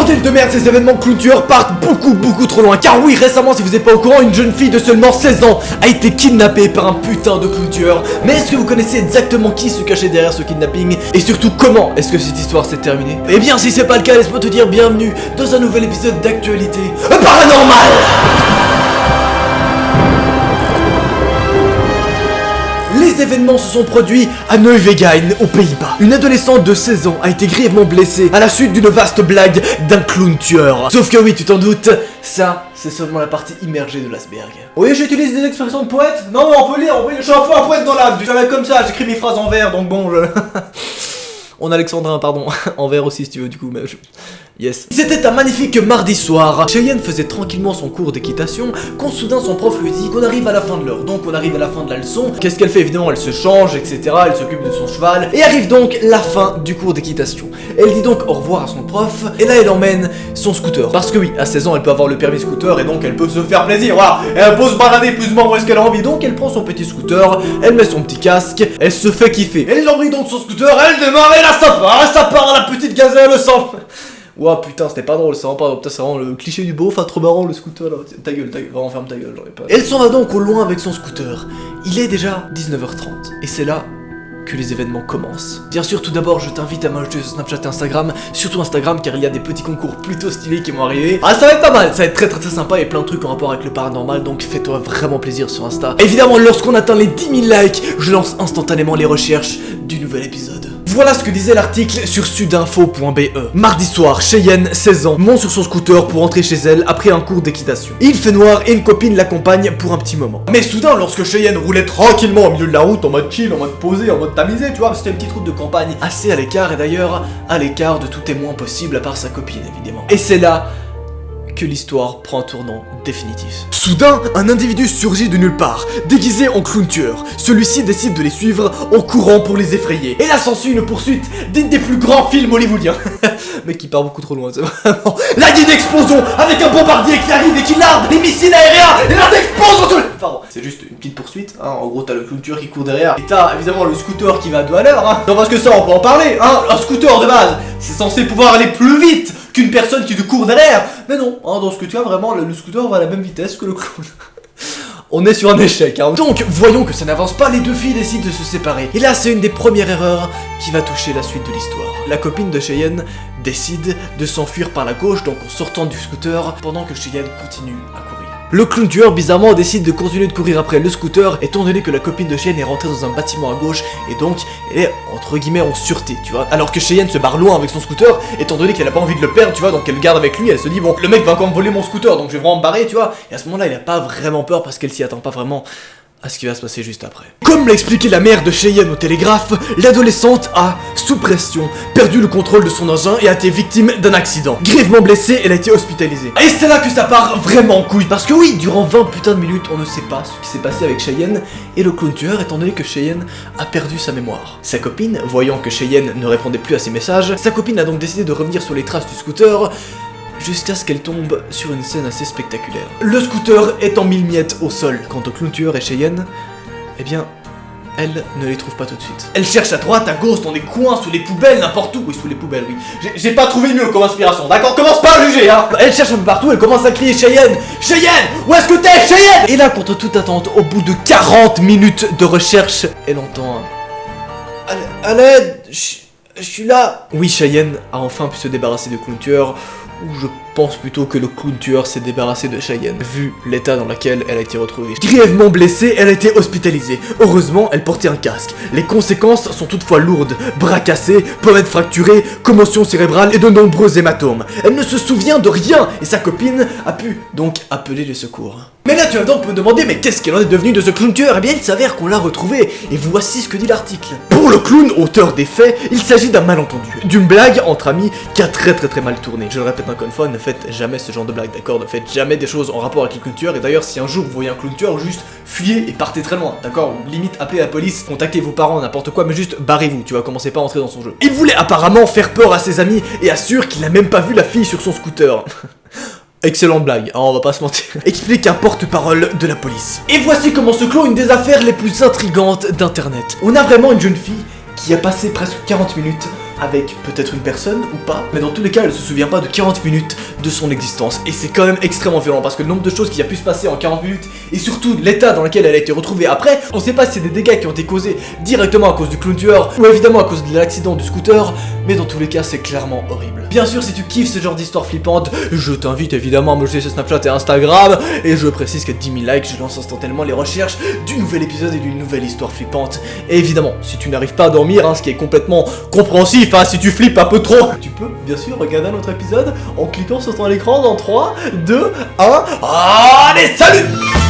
Bordel de merde, ces événements clown tueurs partent beaucoup trop loin. Car oui, récemment, si vous n'êtes pas au courant, une jeune fille de seulement 16 ans a été kidnappée par un putain de clown tueur. Mais est-ce que vous connaissez exactement qui se cachait derrière ce kidnapping? Et surtout, comment est-ce que cette histoire s'est terminée? Eh bien, si c'est pas le cas, laisse-moi te dire bienvenue dans un nouvel épisode d'actualité paranormale. Les événements se sont produits à Nieuwegein, aux Pays-Bas. Une adolescente de 16 ans a été grièvement blessée à la suite d'une vaste blague d'un clown tueur. Sauf que oui, tu t'en doutes, ça, c'est seulement la partie immergée de l'iceberg. Oui, j'utilise des expressions de poète. Non, on peut lire, je suis un peu un poète dans l'âme. Je vais comme ça, j'écris mes phrases en vers, donc bon, je... On alexandrin, pardon, en vers aussi si tu veux, du coup, mais yes. C'était un magnifique mardi soir. Cheyenne faisait tranquillement son cours d'équitation quand soudain son prof lui dit qu'on arrive à la fin de l'heure. Donc on arrive à la fin de la leçon. Qu'est-ce qu'elle fait? Évidemment, elle se change, etc. Elle s'occupe de son cheval. Et arrive donc la fin du cours d'équitation. Elle dit donc au revoir à son prof. Et là, elle emmène son scooter. Parce que oui, à 16 ans, elle peut avoir le permis scooter et donc elle peut se faire plaisir. Voilà, elle peut se balader plus ou moins où est-ce qu'elle a envie. Donc elle prend son petit scooter, elle met son petit casque, elle se fait kiffer. Elle embrille donc son scooter, elle démarre et là ça part la petite gazelle sans... Ouah putain, c'était pas drôle, c'est vraiment pas drôle. Putain, c'est vraiment le cliché du beauf, trop marrant le scooter là. Ta gueule, vraiment ferme ta gueule, j'en ai pas. Elle s'en va donc au loin avec son scooter. Il est déjà 19h30 et c'est là que les événements commencent. Bien sûr, tout d'abord, je t'invite à m'ajouter sur Snapchat et Instagram, surtout Instagram car il y a des petits concours plutôt stylés qui vont arriver. Ah, ça va être pas mal, ça va être très sympa et plein de trucs en rapport avec le paranormal, donc fais-toi vraiment plaisir sur Insta. Évidemment, lorsqu'on atteint les 10 000 likes, je lance instantanément les recherches du nouvel épisode. Voilà ce que disait l'article sur sudinfo.be. Mardi soir, Cheyenne, 16 ans, monte sur son scooter pour rentrer chez elle après un cours d'équitation. Il fait noir et une copine l'accompagne pour un petit moment. Mais soudain, lorsque Cheyenne roulait tranquillement au milieu de la route, en mode chill, en mode posé, en mode tamisé, tu vois, c'était une petite route de campagne assez à l'écart et d'ailleurs à l'écart de tout témoin possible à part sa copine évidemment. Et c'est là que l'histoire prend un tournant définitif. Soudain, un individu surgit de nulle part, déguisé en clown tueur. Celui-ci décide de les suivre en courant pour les effrayer. Et là s'ensuit une poursuite digne des plus grands films hollywoodiens. Mec qui part beaucoup trop loin, c'est vraiment... Là il y a une explosion avec un bombardier qui arrive et qui larde les missiles aériens et là ça explose dans tout le... Pardon, c'est juste une petite poursuite, hein. En gros t'as le clown tueur qui court derrière et t'as évidemment le scooter qui va à 2 à l'heure, hein. Non parce que ça on peut en parler, hein. Un scooter de base, c'est censé pouvoir aller plus vite qu'une personne qui te court derrière. Mais non, hein, dans ce scooter, vraiment, le scooter va à la même vitesse que le clown. On est sur un échec, hein. Donc, voyons que ça n'avance pas, les deux filles décident de se séparer. Et là, c'est une des premières erreurs qui va toucher la suite de l'histoire. La copine de Cheyenne décide de s'enfuir par la gauche, donc en sortant du scooter, pendant que Cheyenne continue à courir. Le clown tueur, bizarrement, décide de continuer de courir après le scooter, étant donné que la copine de Cheyenne est rentrée dans un bâtiment à gauche, et donc, elle est, entre guillemets, en sûreté, tu vois. Alors que Cheyenne se barre loin avec son scooter, étant donné qu'elle a pas envie de le perdre, tu vois, donc elle le garde avec lui, elle se dit, bon, le mec va encore me voler mon scooter, donc je vais vraiment me barrer, tu vois. Et à ce moment-là, il a pas vraiment peur, parce qu'elle s'y attend pas vraiment à ce qui va se passer juste après. Comme l'a expliqué la mère de Cheyenne au Télégraphe, l'adolescente a, sous pression, perdu le contrôle de son engin et a été victime d'un accident. Grièvement blessée, elle a été hospitalisée. Et c'est là que ça part vraiment en couille. Parce que oui, durant 20 putains de minutes, on ne sait pas ce qui s'est passé avec Cheyenne et le clown tueur, étant donné que Cheyenne a perdu sa mémoire. Sa copine, voyant que Cheyenne ne répondait plus à ses messages, sa copine a donc décidé de revenir sur les traces du scooter, jusqu'à ce qu'elle tombe sur une scène assez spectaculaire. Le scooter est en 1000 miettes au sol. Quant au clown tueur et Cheyenne, eh bien, elle ne les trouve pas tout de suite. Elle cherche à droite, à gauche, dans des coins, sous les poubelles, n'importe où. Oui, sous les poubelles, oui. J'ai pas trouvé mieux comme inspiration, d'accord? Commence pas à juger, hein. Elle cherche un peu partout, elle commence à crier Cheyenne! Cheyenne! Où est-ce que t'es, Cheyenne? Et là, contre toute attente, au bout de 40 minutes de recherche, elle entend un... À l'aide! Je suis là! Oui, Cheyenne a enfin pu se débarrasser du clown tueur, ou je pense plutôt que le clown tueur s'est débarrassé de Cheyenne, vu l'état dans lequel elle a été retrouvée. Grièvement blessée, elle a été hospitalisée. Heureusement, elle portait un casque. Les conséquences sont toutefois lourdes. Bras cassés, pommettes fracturées, commotion cérébrale et de nombreux hématomes. Elle ne se souvient de rien et sa copine a pu donc appeler les secours. Mais là tu vas donc me demander, mais qu'est-ce qu'il en est devenu de ce clown tueur? Eh bien il s'avère qu'on l'a retrouvé, et voici ce que dit l'article. Pour le clown, auteur des faits, il s'agit d'un malentendu, d'une blague entre amis qui a très mal tourné. Je le répète encore une fois, ne faites jamais ce genre de blague, d'accord? Ne faites jamais des choses en rapport avec les clown tueurs, et d'ailleurs si un jour vous voyez un clown tueur, juste fuyez et partez très loin, d'accord? Limite appelez la police, contactez vos parents, n'importe quoi, mais juste barrez-vous, tu vois, commencez pas à entrer dans son jeu. Il voulait apparemment faire peur à ses amis, et assure qu'il n'a même pas vu la fille sur son scooter. Excellente blague, hein, on va pas se mentir. Explique un porte-parole de la police. Et voici comment se clôt une des affaires les plus intrigantes d'internet. On a vraiment une jeune fille qui a passé presque 40 minutes avec peut-être une personne ou pas, mais dans tous les cas elle se souvient pas de 40 minutes de son existence, et c'est quand même extrêmement violent parce que le nombre de choses qui a pu se passer en 40 minutes et surtout l'état dans lequel elle a été retrouvée après, on sait pas si c'est des dégâts qui ont été causés directement à cause du clown tueur ou évidemment à cause de l'accident du scooter, mais dans tous les cas c'est clairement horrible. Bien sûr, si tu kiffes ce genre d'histoire flippante, je t'invite évidemment à me jeter sur Snapchat et Instagram, et je précise qu'à 10 000 likes je lance instantanément les recherches du nouvel épisode et d'une nouvelle histoire flippante. Et évidemment, si tu n'arrives pas à dormir, ce qui est complètement compréhensif, si tu flippes un peu trop, tu peux bien sûr regarder un autre épisode en cliquant sur ton écran dans 3, 2, 1, allez, salut!